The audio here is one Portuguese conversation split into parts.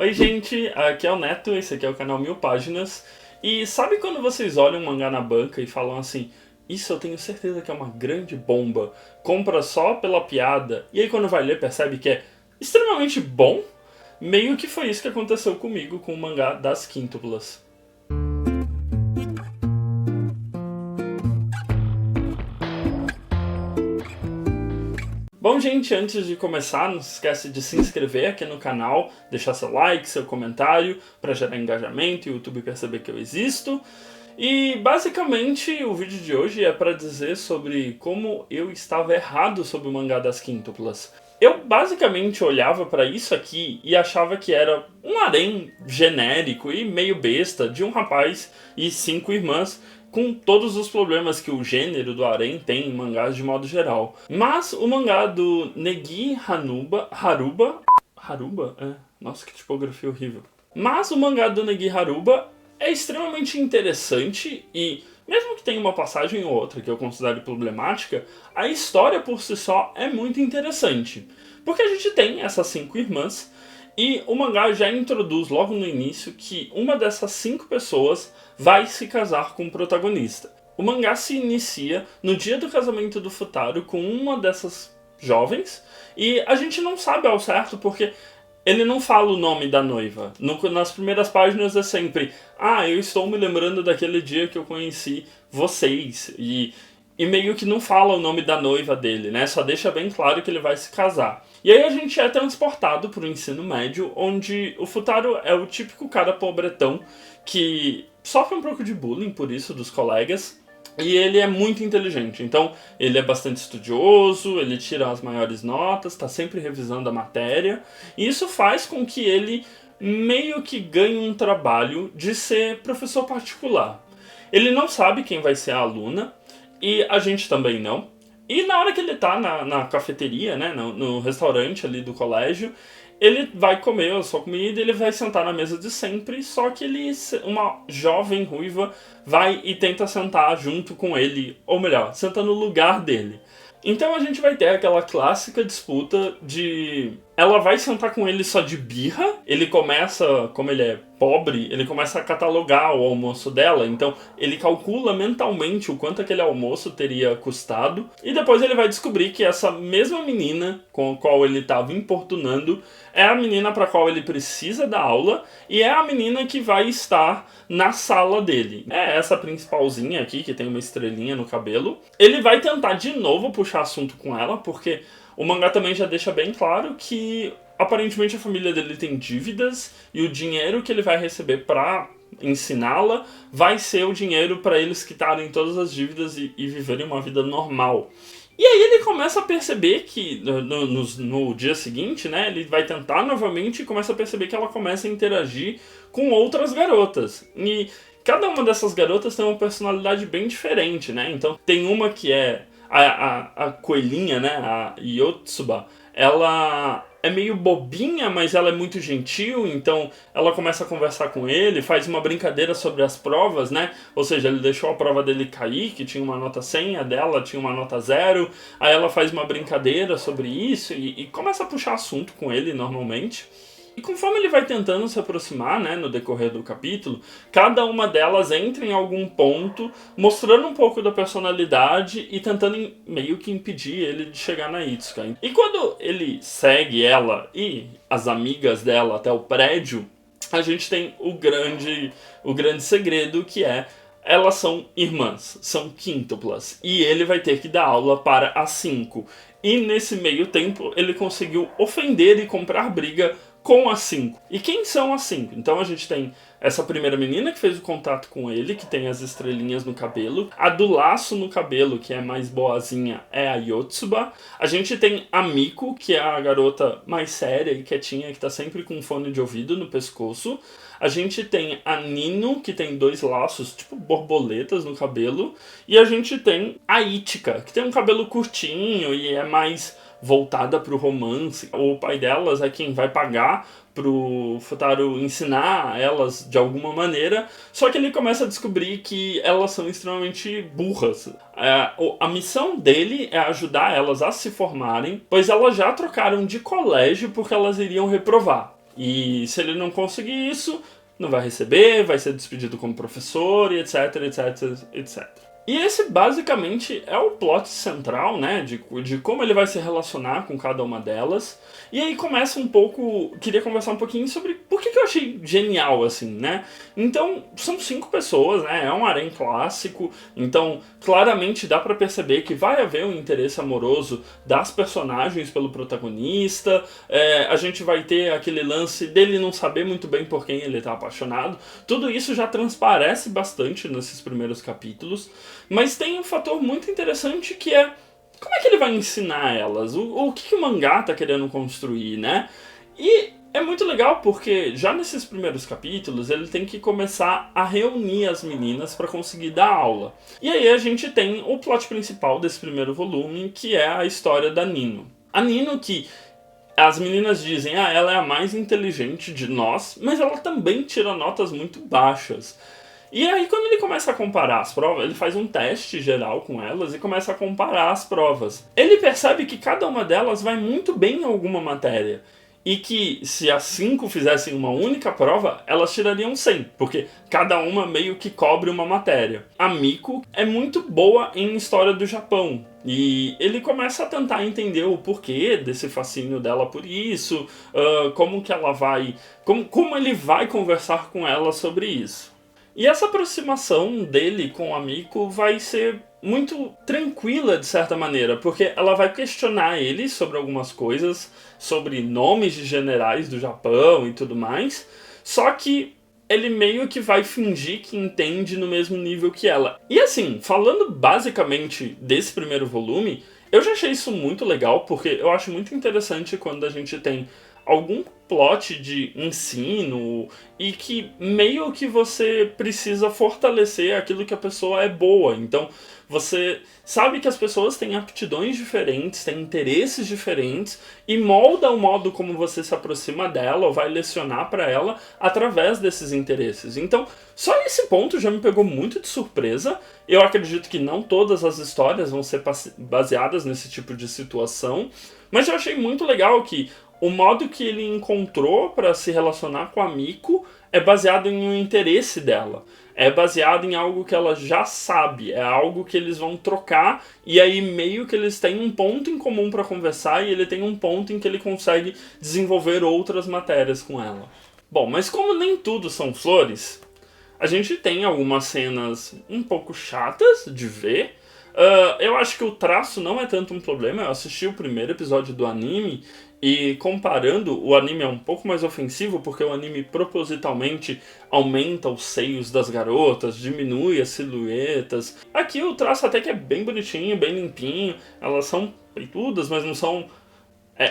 Oi gente, aqui é o Neto, esse aqui é o canal Mil Páginas. E sabe quando vocês olham um mangá na banca e falam assim: isso eu tenho certeza que é uma grande bomba, compra só pela piada, e aí quando vai ler percebe que é extremamente bom? Meio que foi isso que aconteceu comigo com o mangá das Quíntuplas. Bom, gente, antes de começar, não se esquece de se inscrever aqui no canal, deixar seu like, seu comentário, para gerar engajamento e o YouTube perceber que eu existo. E basicamente o vídeo de hoje é para dizer sobre como eu estava errado sobre o mangá das Quíntuplas. Eu basicamente olhava para isso aqui e achava que era um harém genérico e meio besta de um rapaz e 5 irmãs, com todos os problemas que o gênero do harém tem em mangás de modo geral. Mas o mangá do Negi Haruba? É, nossa, que tipografia horrível. Mas o mangá do Negi Haruba é extremamente interessante e, mesmo que tenha uma passagem ou outra que eu considere problemática, a história por si só é muito interessante. Porque a gente tem essas 5 irmãs e o mangá já introduz logo no início que uma dessas 5 pessoas vai se casar com o protagonista. O mangá se inicia no dia do casamento do Futaro com uma dessas jovens e a gente não sabe ao certo porque ele não fala o nome da noiva. Nas primeiras páginas é sempre: eu estou me lembrando daquele dia que eu conheci vocês. E meio que não fala o nome da noiva dele, né? Só deixa bem claro que ele vai se casar. E aí a gente é transportado para o ensino médio, onde o Futaro é o típico cara pobretão que sofre um pouco de bullying por isso dos colegas. E ele é muito inteligente, então ele é bastante estudioso, ele tira as maiores notas, está sempre revisando a matéria. E isso faz com que ele meio que ganhe um trabalho de ser professor particular. Ele não sabe quem vai ser a aluna, e a gente também não. E na hora que ele tá na cafeteria, né, no restaurante ali do colégio, ele vai comer a sua comida, ele vai sentar na mesa de sempre, só que uma jovem ruiva vai e tenta sentar junto com ele, ou melhor, senta no lugar dele. Então a gente vai ter aquela clássica disputa de... ela vai sentar com ele só de birra, ele começa, como ele é pobre, ele começa a catalogar o almoço dela, então ele calcula mentalmente o quanto aquele almoço teria custado, e depois ele vai descobrir que essa mesma menina com a qual ele estava importunando é a menina para a qual ele precisa da aula, e é a menina que vai estar na sala dele. É essa principalzinha aqui, que tem uma estrelinha no cabelo. Ele vai tentar de novo puxar assunto com ela, porque o mangá também já deixa bem claro que aparentemente a família dele tem dívidas e o dinheiro que ele vai receber para ensiná-la vai ser o dinheiro para eles quitarem todas as dívidas e viverem uma vida normal. E aí ele começa a perceber que no dia seguinte, né, ele vai tentar novamente e começa a perceber que ela começa a interagir com outras garotas. E cada uma dessas garotas tem uma personalidade bem diferente, né? Então tem uma que é a coelhinha, né, a Yotsuba. Ela é meio bobinha, mas ela é muito gentil, então ela começa a conversar com ele, faz uma brincadeira sobre as provas, né? Ou seja, ele deixou a prova dele cair, que tinha uma nota 100, a dela tinha uma nota 0, aí ela faz uma brincadeira sobre isso e começa a puxar assunto com ele normalmente. E conforme ele vai tentando se aproximar, né, no decorrer do capítulo, cada uma delas entra em algum ponto, mostrando um pouco da personalidade e tentando meio que impedir ele de chegar na Itsuka. E quando ele segue ela e as amigas dela até o prédio, a gente tem o grande segredo, que é: elas são irmãs, são quíntuplas, e ele vai ter que dar aula para as 5. E nesse meio tempo ele conseguiu ofender e comprar briga com as 5. E quem são as 5? Então a gente tem essa primeira menina que fez o contato com ele, que tem as estrelinhas no cabelo. A do laço no cabelo, que é mais boazinha, é a Yotsuba. A gente tem a Miko, que é a garota mais séria e quietinha, que tá sempre com um fone de ouvido no pescoço. A gente tem a Nino, que tem 2 laços, tipo borboletas no cabelo. E a gente tem a Ichika, que tem um cabelo curtinho e é mais voltada para o romance. O pai delas é quem vai pagar pro Futaro ensinar elas de alguma maneira, só que ele começa a descobrir que elas são extremamente burras. A missão dele é ajudar elas a se formarem, pois elas já trocaram de colégio porque elas iriam reprovar. E se ele não conseguir isso, não vai receber, vai ser despedido como professor, e etc, etc, etc. E esse basicamente é o plot central, né, de como ele vai se relacionar com cada uma delas. E aí começa um pouco, queria conversar um pouquinho sobre por que eu achei genial, assim, né. Então, são 5 pessoas, né, é um harém clássico, então claramente dá pra perceber que vai haver um interesse amoroso das personagens pelo protagonista, a gente vai ter aquele lance dele não saber muito bem por quem ele tá apaixonado, tudo isso já transparece bastante nesses primeiros capítulos. Mas tem um fator muito interessante que é como é que ele vai ensinar elas? O que o mangá tá querendo construir, né? E é muito legal porque já nesses primeiros capítulos ele tem que começar a reunir as meninas para conseguir dar aula. E aí a gente tem o plot principal desse primeiro volume, que é a história da Nino. A Nino que as meninas dizem, ela é a mais inteligente de nós, mas ela também tira notas muito baixas. E aí quando ele começa a comparar as provas, ele faz um teste geral com elas e começa a comparar as provas. Ele percebe que cada uma delas vai muito bem em alguma matéria. E que se as 5 fizessem uma única prova, elas tirariam 100, porque cada uma meio que cobre uma matéria. A Miko é muito boa em história do Japão. E ele começa a tentar entender o porquê desse fascínio dela por isso, como que ela vai. Como ele vai conversar com ela sobre isso. E essa aproximação dele com a Miko vai ser muito tranquila de certa maneira, porque ela vai questionar ele sobre algumas coisas, sobre nomes de generais do Japão e tudo mais, só que ele meio que vai fingir que entende no mesmo nível que ela. E assim, falando basicamente desse primeiro volume, eu já achei isso muito legal, porque eu acho muito interessante quando a gente tem algum plot de ensino e que meio que você precisa fortalecer aquilo que a pessoa é boa. Então, você sabe que as pessoas têm aptidões diferentes, têm interesses diferentes e molda o modo como você se aproxima dela ou vai lecionar para ela através desses interesses. Então, só esse ponto já me pegou muito de surpresa. Eu acredito que não todas as histórias vão ser baseadas nesse tipo de situação, mas eu achei muito legal que o modo que ele encontrou para se relacionar com a Miko é baseado em um interesse dela. É baseado em algo que ela já sabe. É algo que eles vão trocar. E aí meio que eles têm um ponto em comum para conversar. E ele tem um ponto em que ele consegue desenvolver outras matérias com ela. Bom, mas como nem tudo são flores, a gente tem algumas cenas um pouco chatas de ver. Eu acho que o traço não é tanto um problema. Eu assisti o primeiro episódio do anime e comparando, o anime é um pouco mais ofensivo porque o anime propositalmente aumenta os seios das garotas, diminui as silhuetas. Aqui o traço até que é bem bonitinho, bem limpinho. Elas são peitudas, mas não são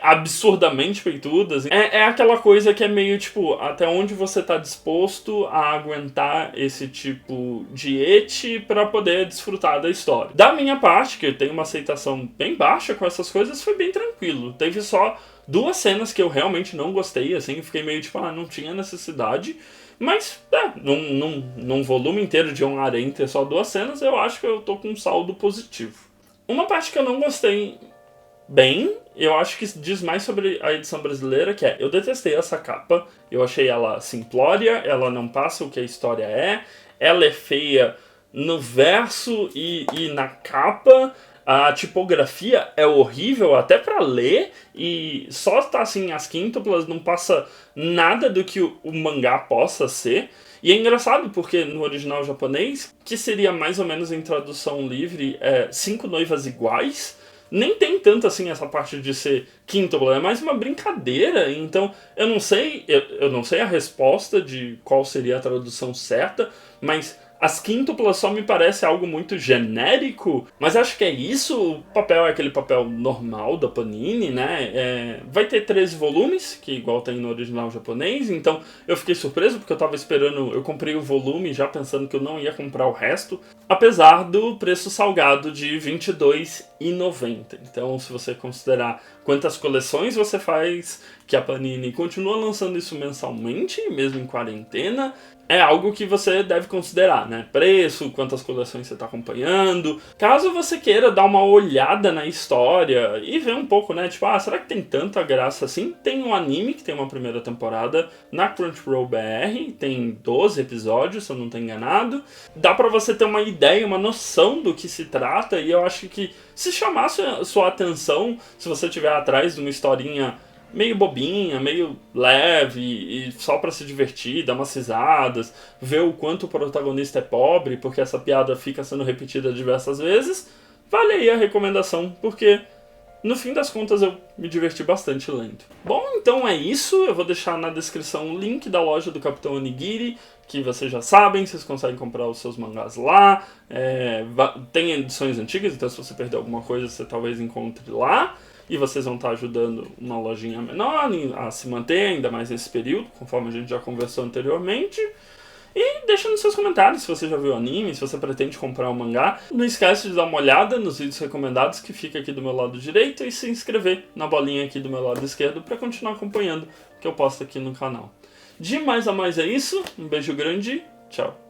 absurdamente peitudas. É aquela coisa que é meio tipo, até onde você tá disposto a aguentar esse tipo de eti pra poder desfrutar da história. Da minha parte, que eu tenho uma aceitação bem baixa com essas coisas, foi bem tranquilo. Teve só 2 cenas que eu realmente não gostei, assim, fiquei meio tipo, não tinha necessidade. Mas, num volume inteiro de um harém ter só 2 cenas, eu acho que eu tô com um saldo positivo. Uma parte que eu não gostei bem, eu acho que diz mais sobre a edição brasileira, que eu detestei essa capa, eu achei ela simplória, ela não passa o que a história ela é feia no verso e na capa, a tipografia é horrível até pra ler, e só tá assim, as quíntuplas não passa nada do que o mangá possa ser. E é engraçado porque no original japonês, que seria mais ou menos em tradução livre, 5 noivas iguais, nem tem tanto assim essa parte de ser quíntupla, é mais uma brincadeira. Então eu não sei a resposta de qual seria a tradução certa, mas as quíntuplas só me parece algo muito genérico, mas acho que é isso. O papel é aquele papel normal da Panini, né? Vai ter 13 volumes, que igual tem no original japonês, então eu fiquei surpreso porque eu tava esperando, eu comprei o volume já pensando que eu não ia comprar o resto, apesar do preço salgado de R$ 22,90. R$10,90. Então, se você considerar quantas coleções você faz, que a Panini continua lançando isso mensalmente, mesmo em quarentena, é algo que você deve considerar, né? Preço, quantas coleções você está acompanhando. Caso você queira dar uma olhada na história e ver um pouco, né? Tipo, será que tem tanta graça assim? Tem um anime que tem uma primeira temporada na Crunchyroll BR, tem 12 episódios, se eu não estou enganado. Dá pra você ter uma ideia, uma noção do que se trata, e eu acho que se chamar sua atenção, se você estiver atrás de uma historinha meio bobinha, meio leve e só pra se divertir, dar umas risadas, ver o quanto o protagonista é pobre, porque essa piada fica sendo repetida diversas vezes, vale aí a recomendação, porque no fim das contas eu me diverti bastante lendo. Bom, então é isso, eu vou deixar na descrição o link da loja do Capitão Onigiri, que vocês já sabem, vocês conseguem comprar os seus mangás lá, tem edições antigas, então se você perder alguma coisa você talvez encontre lá. E vocês vão estar ajudando uma lojinha menor a se manter, ainda mais nesse período, conforme a gente já conversou anteriormente. E deixa nos seus comentários se você já viu o anime, se você pretende comprar o mangá. Não esquece de dar uma olhada nos vídeos recomendados que fica aqui do meu lado direito e se inscrever na bolinha aqui do meu lado esquerdo para continuar acompanhando o que eu posto aqui no canal. De mais a mais é isso, um beijo grande, tchau.